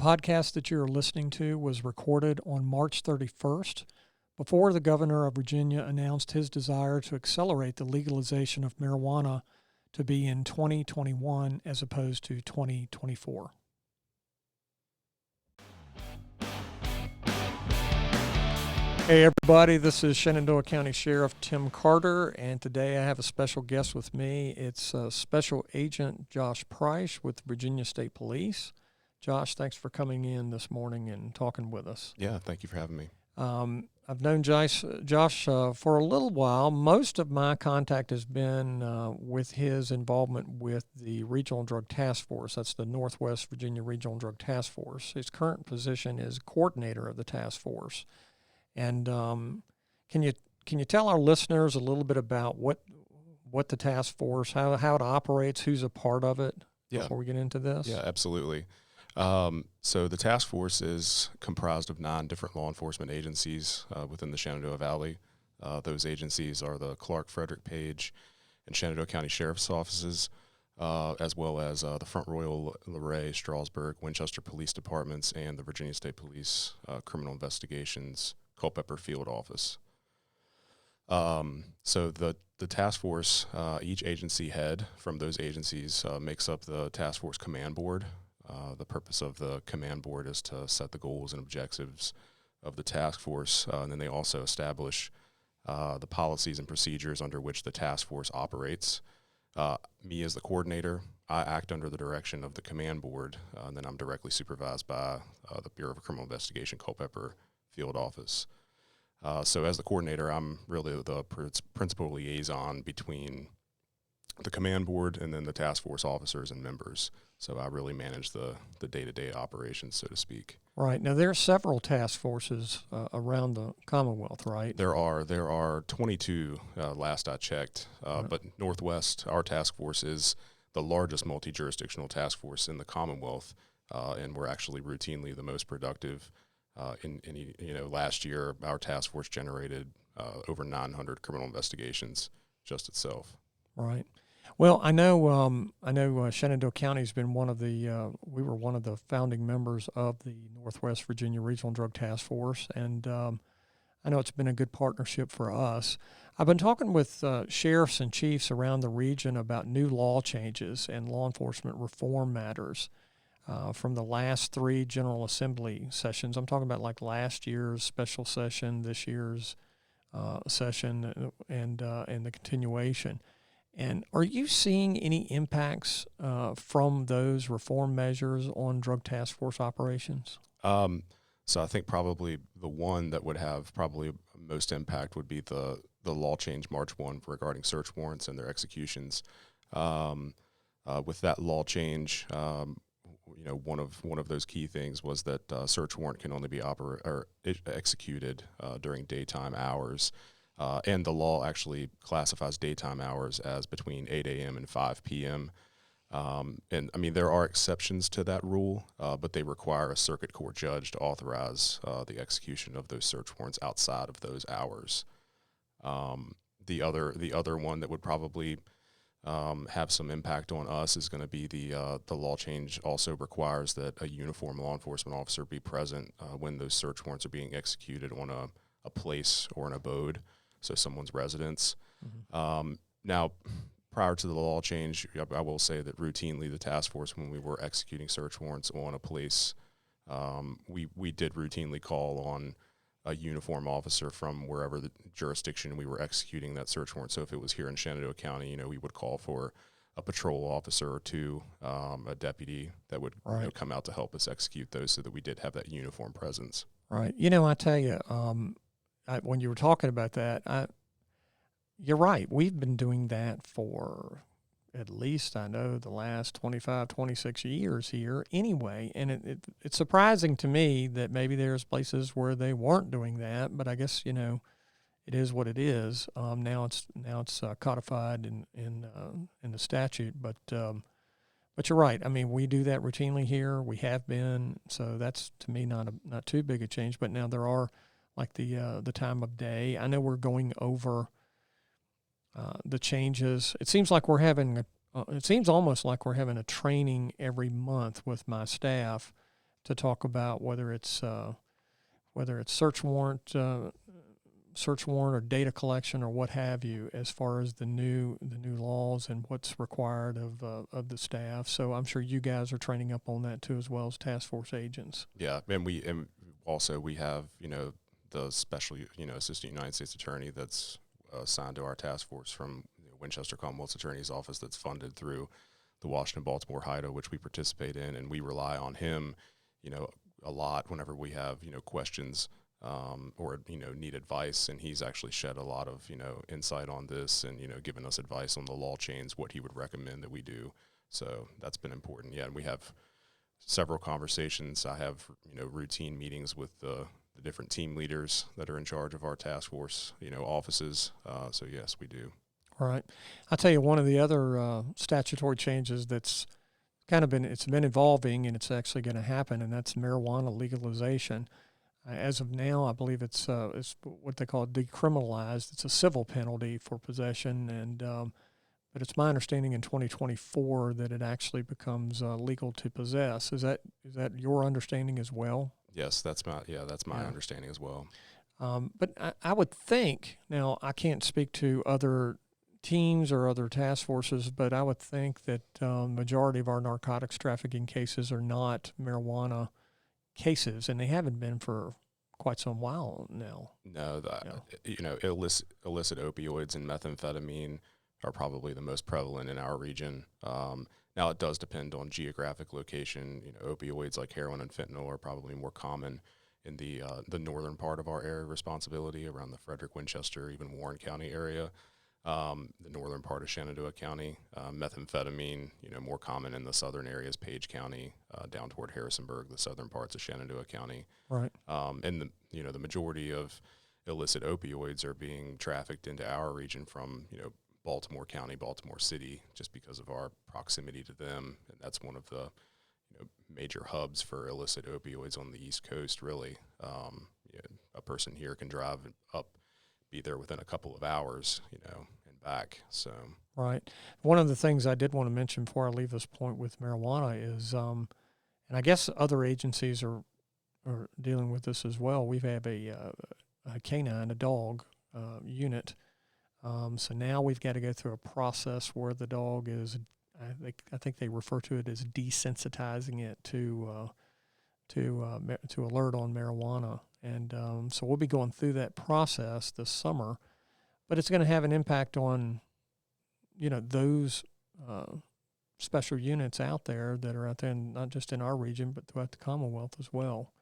podcast that you're listening to was recorded on March 31st, before the governor of Virginia announced his desire to accelerate the legalization of marijuana to be in 2021 as opposed to 2024. Hey everybody, this is Shenandoah County Sheriff Tim Carter, and today I have a special guest with me. It's Special Agent Josh Price with Virginia State Police. Josh, thanks for coming in this morning and talking with us. Yeah, thank you for having me. I've known Josh for a little while. Most of my contact has been with his involvement with the Regional Drug Task Force. That's the Northwest Virginia Regional Drug Task Force. His current position is coordinator of the task force. And can you tell our listeners a little bit about what the task force, how it operates, who's a part of it before we get into this? Yeah, absolutely. So the task force is comprised of 9 different law enforcement agencies within the Shenandoah Valley. Those agencies are the Clark, Frederick, Page, and Shenandoah County Sheriff's Offices, as well as the Front Royal, Luray, Strasburg, Winchester Police Departments, and the Virginia State Police Criminal Investigations Culpeper Field Office. So the task force, each agency head from those agencies makes up the task force command board. The purpose of the command board is to set the goals and objectives of the task force, and then they also establish the policies and procedures under which the task force operates. Me as the coordinator, I act under the direction of the command board, and then I'm directly supervised by the Bureau of Criminal Investigation Culpeper Field Office. So as the coordinator, I'm really the principal liaison between the command board and then the task force officers and members. So I really manage the day-to-day operations, so to speak. Right. Now, there are several task forces around the Commonwealth, right? There are 22 last I checked, Right. But Northwest, our task force, is the largest multi-jurisdictional task force in the Commonwealth, and we're actually routinely the most productive. Last year, our task force generated over 900 criminal investigations just itself. Right. Well, I know Shenandoah County has been we were one of the founding members of the Northwest Virginia Regional Drug Task Force, and I know it's been a good partnership for us. I've been talking with sheriffs and chiefs around the region about new law changes and law enforcement reform matters from the last 3 General Assembly sessions. I'm talking about like last year's special session, this year's session, and the continuation. And are you seeing any impacts from those reform measures on drug task force operations? So I think probably the one that would have probably most impact would be the law change March 1 regarding search warrants and their executions. With that law change, one of those key things was that search warrant can only be executed during daytime hours. And the law actually classifies daytime hours as between 8 a.m. and 5 p.m. And I mean, there are exceptions to that rule, but they require a circuit court judge to authorize the execution of those search warrants outside of those hours. The other one that would probably have some impact on us is going to be the law change also requires that a uniformed law enforcement officer be present when those search warrants are being executed on a place or an abode. So someone's residence. Mm-hmm. Now, prior to the law change, I will say that routinely the task force, when we were executing search warrants on a place, we did routinely call on a uniform officer from wherever the jurisdiction we were executing that search warrant. So if it was here in Shenandoah County, we would call for a patrol officer or 2, a deputy that would come out to help us execute those, so that we did have that uniform presence. Right. I tell you, when you were talking about that, you're right. We've been doing that for at least, I know, the last 25, 26 years here anyway. And it's surprising to me that maybe there's places where they weren't doing that, but I guess, it is what it is. Now it's codified in the statute, but you're right. I mean, we do that routinely here. We have been, so that's to me not too big a change. But now there are like the time of day. I know we're going over the changes. It seems like we're having it seems almost like we're having a training every month with my staff to talk about whether it's search warrant or data collection or what have you, as far as the new laws and what's required of the staff. So I'm sure you guys are training up on that too, as well as task force agents. Yeah, and we have the special assistant United States attorney that's assigned to our task force from Winchester Commonwealth's Attorney's Office, that's funded through the Washington-Baltimore HIDA, which we participate in, and we rely on him, a lot whenever we have questions or need advice, and he's actually shed a lot of insight on this, and given us advice on the law chains, what he would recommend that we do. So that's been important. Yeah, and we have several conversations. I have routine meetings with the different team leaders that are in charge of our task force offices. So yes, we do. All right. I'll tell you, one of the other statutory changes that's been evolving, and it's actually going to happen, and that's marijuana legalization. As of now, I believe it's what they call decriminalized. It's a civil penalty for possession, and but it's my understanding in 2024 that it actually becomes legal to possess. Is that your understanding as well? Yes, that's my understanding as well. But I would think, now I can't speak to other teams or other task forces, but I would think that majority of our narcotics trafficking cases are not marijuana cases, and they haven't been for quite some while now. No, illicit opioids and methamphetamine are probably the most prevalent in our region. Now it does depend on geographic location. Opioids like heroin and fentanyl are probably more common in the northern part of our area of responsibility, around the Frederick, Winchester, even Warren County area. The northern part of Shenandoah County. Methamphetamine, more common in the southern areas, Page County, down toward Harrisonburg, the southern parts of Shenandoah County. Right. And the majority of illicit opioids are being trafficked into our region from, Baltimore County, Baltimore City, just because of our proximity to them. And that's one of the major hubs for illicit opioids on the East Coast, really. A person here can drive up, be there within a couple of hours, and back. So right. One of the things I did want to mention before I leave this point with marijuana is, and I guess other agencies are dealing with this as well. We have a canine, a dog unit. So now we've got to go through a process where the dog is, I think they refer to it as desensitizing it to alert on marijuana. And so we'll be going through that process this summer, but it's going to have an impact on, those special units out there that are out there, not just in our region, but throughout the Commonwealth as well.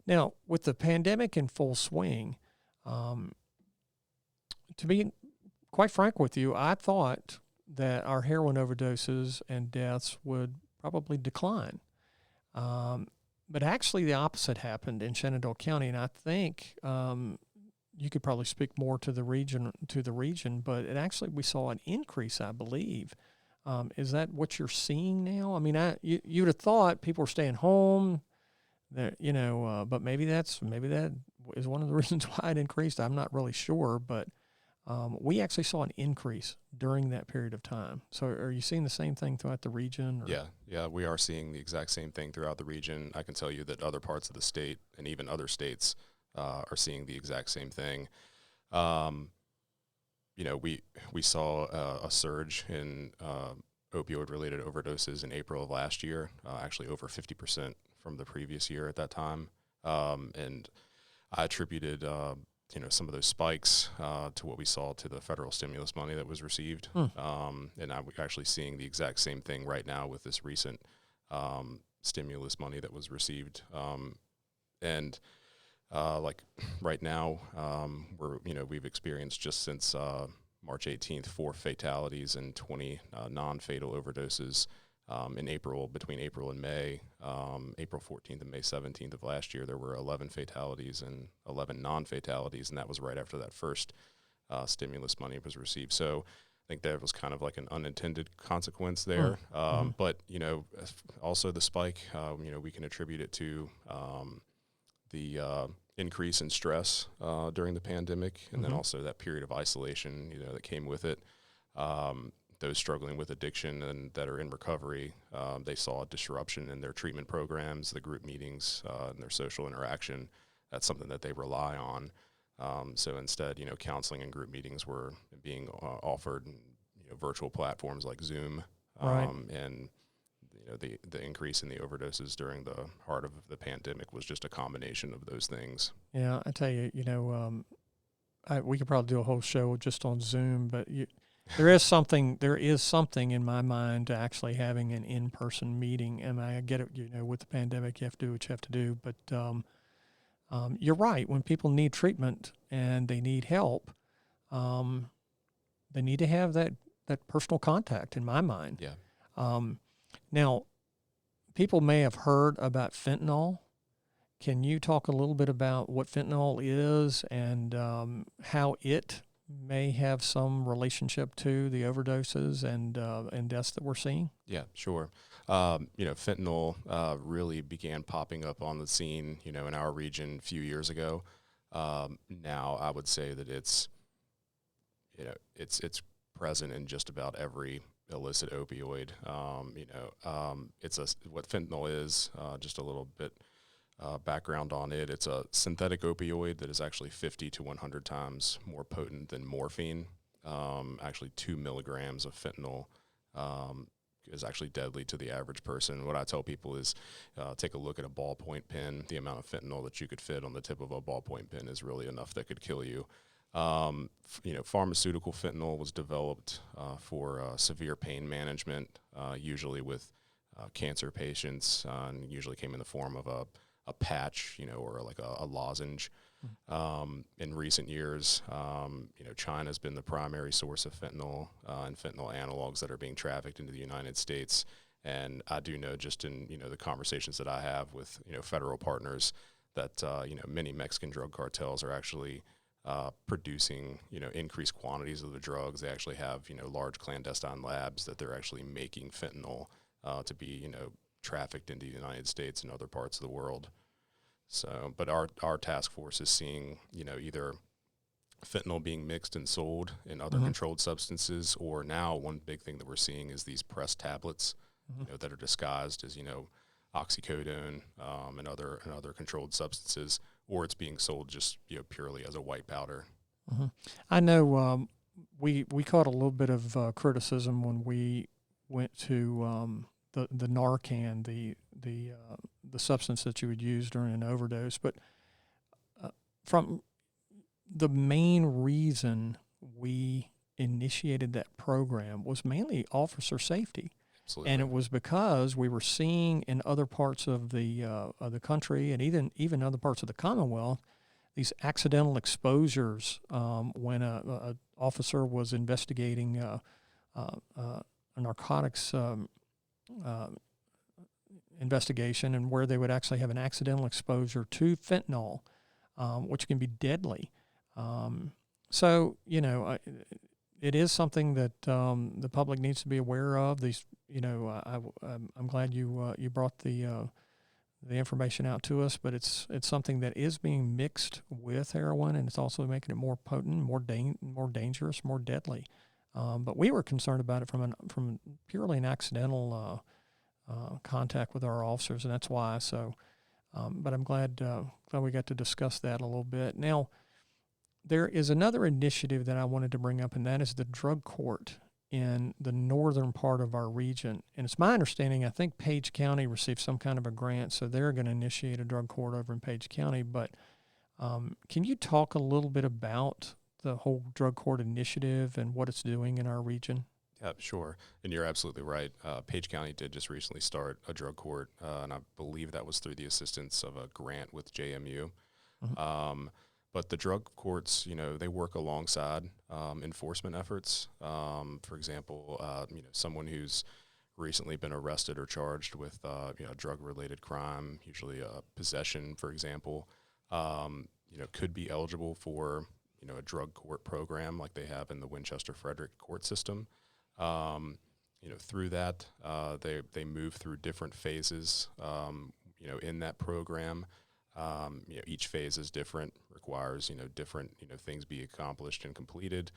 Now, with the pandemic in full swing, to be quite frank with you, I thought that our heroin overdoses and deaths would probably decline. But actually the opposite happened in Shenandoah County, and I think you could probably speak more to the region, but we saw an increase, I believe. Is that what you're seeing now? I mean, you'd have thought people are staying home, that but maybe that is one of the reasons why it increased. I'm not really sure, but we actually saw an increase during that period of time. So are you seeing the same thing throughout the region? Or? Yeah, we are seeing the exact same thing throughout the region. I can tell you that other parts of the state and even other states are seeing the exact same thing. We saw a surge in opioid-related overdoses in April of last year, actually over 50% from the previous year at that time. And I attributed some of those spikes to what we saw to the federal stimulus money that was received. And I'm actually seeing the exact same thing right now with this recent stimulus money that was received. Like right now, we've experienced just since March 18th, 4 fatalities and 20 non-fatal overdoses. Between April and May, April 14th and May 17th of last year, there were 11 fatalities and 11 non-fatalities, and that was right after that first stimulus money was received. So I think that was kind of like an unintended consequence there. But, also the spike, we can attribute it to the increase in stress during the pandemic, and then also that period of isolation, that came with it. those struggling with addiction and that are in recovery, they saw a disruption in their treatment programs, the group meetings, and their social interaction. That's something that they rely on. So instead, counseling and group meetings were being offered in, virtual platforms like Zoom, Right. and the increase in the overdoses during the heart of the pandemic was just a combination of those things. Yeah, I tell you, we could probably do a whole show just on Zoom, but there is something in my mind to actually having an in-person meeting. And I get it, with the pandemic, you have to do what you have to do. But you're right. When people need treatment and they need help, they need to have that personal contact, in my mind. Yeah. Now, people may have heard about fentanyl. Can you talk a little bit about what fentanyl is and how it may have some relationship to the overdoses and deaths that we're seeing? Yeah, sure. Fentanyl really began popping up on the scene, in our region a few years ago. Now I would say that it's present in just about every illicit opioid. What fentanyl is, just a little bit background on it. It's a synthetic opioid that is actually 50 to 100 times more potent than morphine. Actually 2 milligrams of fentanyl is actually deadly to the average person. What I tell people is take a look at a ballpoint pen. The amount of fentanyl that you could fit on the tip of a ballpoint pen is really enough that could kill you. Pharmaceutical fentanyl was developed for severe pain management, usually with cancer patients, and usually came in the form of a patch, or like a lozenge. In recent years, China's been the primary source of fentanyl and fentanyl analogs that are being trafficked into the United States. And I do know, just in the conversations that I have with federal partners, that many Mexican drug cartels are actually producing increased quantities of the drugs. They actually have large clandestine labs that they're actually making fentanyl to be trafficked into the United States and other parts of the world. So, but our task force is seeing either fentanyl being mixed and sold in other controlled substances, or now one big thing that we're seeing is these pressed tablets that are disguised as oxycodone and other controlled substances, or it's being sold just purely as a white powder. I know we caught a little bit of criticism when we went to the Narcan, the substance that you would use during an overdose. But from the main reason we initiated that program was mainly officer safety. Absolutely. And it was because we were seeing in other parts of the country and even other parts of the Commonwealth these accidental exposures when a officer was investigating a narcotics investigation, and where they would actually have an accidental exposure to fentanyl, which can be deadly. So it is something that the public needs to be aware of. These, I'm glad you brought the information out to us, but it's something that is being mixed with heroin, and it's also making it more potent, more dangerous, more deadly. But we were concerned about it from purely an accidental contact with our officers, and that's why. So, but I'm glad we got to discuss that a little bit. Now, there is another initiative that I wanted to bring up, and that is the drug court in the northern part of our region. And it's my understanding, I think Page County received some kind of a grant, so they're going to initiate a drug court over in Page County. But can you talk a little bit about the whole drug court initiative and what it's doing in our region? Yeah, sure. And you're absolutely right. Page County did just recently start a drug court, and I believe that was through the assistance of a grant with JMU. But the drug courts, they work alongside enforcement efforts. For example, someone who's recently been arrested or charged with drug-related crime, usually possession, for example, could be eligible for a drug court program like they have in the Winchester-Frederick court system. Through that, they move through different phases, in that program. Each phase is different, requires, different, things be accomplished and completed.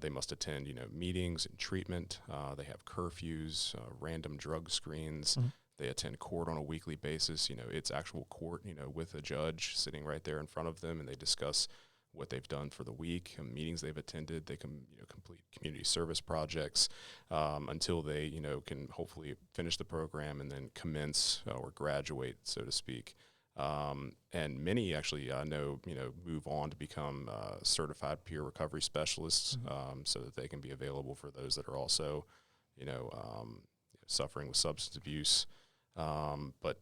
They must attend, meetings and treatment. They have curfews, random drug screens. Mhm. They attend court on a weekly basis. It's actual court, with a judge sitting right there in front of them, and they discuss what they've done for the week, meetings they've attended. They can, complete community service projects until they, can hopefully finish the program and then commence or graduate, so to speak. And many actually, I know, move on to become certified peer recovery specialists, so that they can be available for those that are also, suffering with substance abuse. But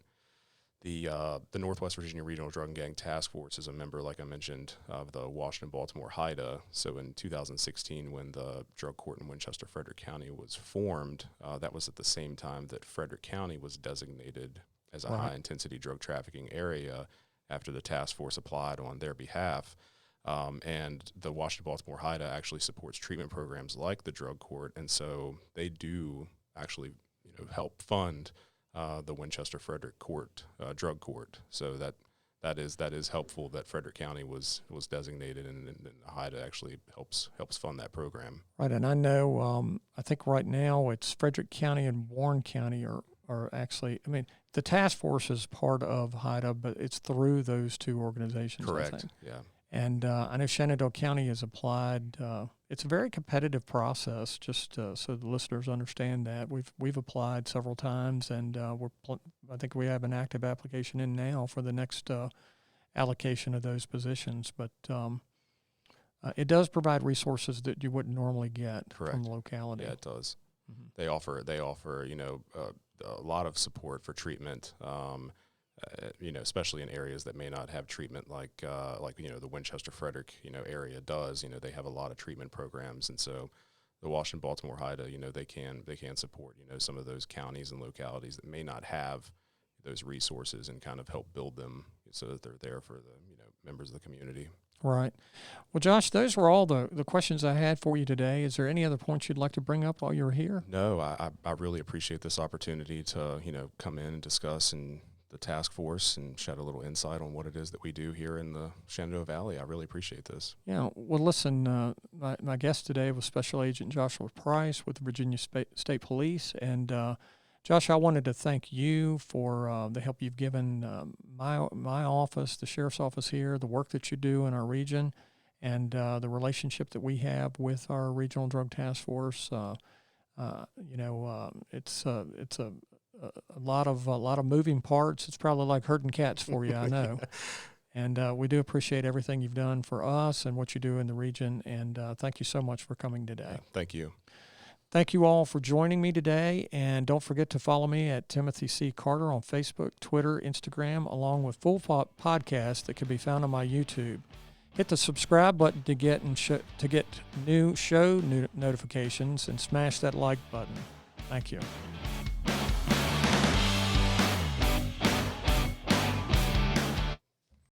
the Northwest Virginia Regional Drug and Gang Task Force is a member, like I mentioned, of the Washington-Baltimore HIDA. So in 2016, when the drug court in Winchester-Frederick County was formed, that was at the same time that Frederick County was designated as a high-intensity drug trafficking area after the task force applied on their behalf. And the Washington-Baltimore HIDA actually supports treatment programs like the drug court, and so they do actually, help fund the Winchester-Frederick court, drug court. So that is helpful that Frederick County was designated, and the HIDA actually helps fund that program. Right, and I know, I think right now it's Frederick County and Warren County are actually, the task force is part of HIDA, but it's through those two organizations. Correct, I think. yeah. And I know Shenandoah County has applied. It's a very competitive process, just so the listeners understand that. We've applied several times, and I think we have an active application in now for the next allocation of those positions. But it does provide resources that you wouldn't normally get from the locality. Yeah, it does. Mm-hmm. They offer a lot of support for treatment. Especially in areas that may not have treatment like the Winchester-Frederick, area does. They have a lot of treatment programs, and so the Washington-Baltimore HIDA, they can support, some of those counties and localities that may not have those resources and kind of help build them so that they're there for the, members of the community. Right. Well, Josh, those were all the questions I had for you today. Is there any other points you'd like to bring up while you're here? No, I really appreciate this opportunity to, come in and discuss and the task force and shed a little insight on what it is that we do here in the Shenandoah Valley. I really appreciate this. Yeah, well, listen, my guest today was Special Agent Joshua Price with the Virginia State Police. And Josh, I wanted to thank you for the help you've given my office, the sheriff's office here, the work that you do in our region, and the relationship that we have with our regional drug task force. It's a lot of moving parts. It's probably like herding cats for you, I know. And we do appreciate everything you've done for us and what you do in the region. And thank you so much for coming today. Yeah, thank you. Thank you all for joining me today. And don't forget to follow me at Timothy C. Carter on Facebook, Twitter, Instagram, along with full podcasts that can be found on my YouTube. Hit the subscribe button to get new show notifications, and smash that like button. Thank you.